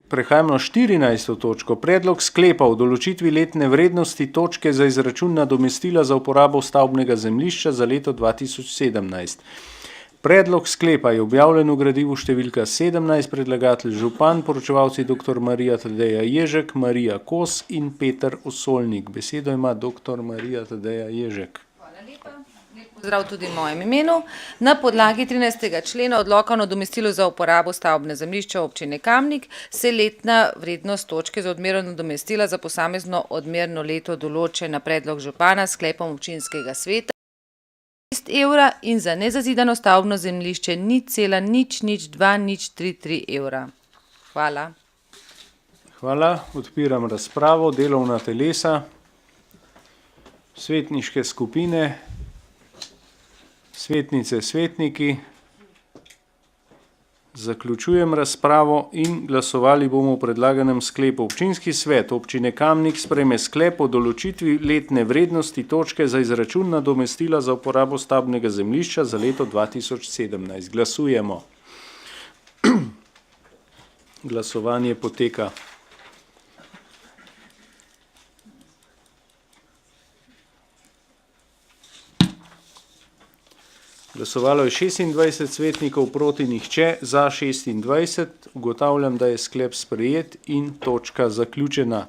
Prehajamo na 14. točko. Predlog sklepa o določitvi letne vrednosti točke za izračun nadomestila za uporabo stavbnega zemljišča za leto 2017. Predlog sklepa je objavljen v gradivu številka 17, predlagatelj župan, poročevalci dr. Marija Tadeja Ježek, Marija Kos in Peter Osolnik. Besedo ima dr. Marija Tadeja Ježek. Pozdrav tudi v mojem imenu. Na podlagi 13. člena odloka o nadomestilu za uporabo stavbne zemljišča občine Kamnik se letna vrednost točke za odmero nadomestila za posamezno odmerno leto določa na predlog župana s sklepom občinskega sveta evra in za nezazidano stavbno zemljišče 0,00233 evra. Hvala. Hvala. Odpiram razpravo. Delovna telesa, svetniške skupine, svetnice, svetniki. Zaključujem razpravo in glasovali bomo o predlaganem sklepu. Občinski svet občine Kamnik sprejme sklep o določitvi letne vrednosti točke za izračun nadomestila za uporabo stavbnega zemljišča za leto 2017. Glasujemo. Glasovanje poteka. Glasovalo je 26 svetnikov, proti nihče, za 26. Ugotavljam, da je sklep sprejet in točka zaključena.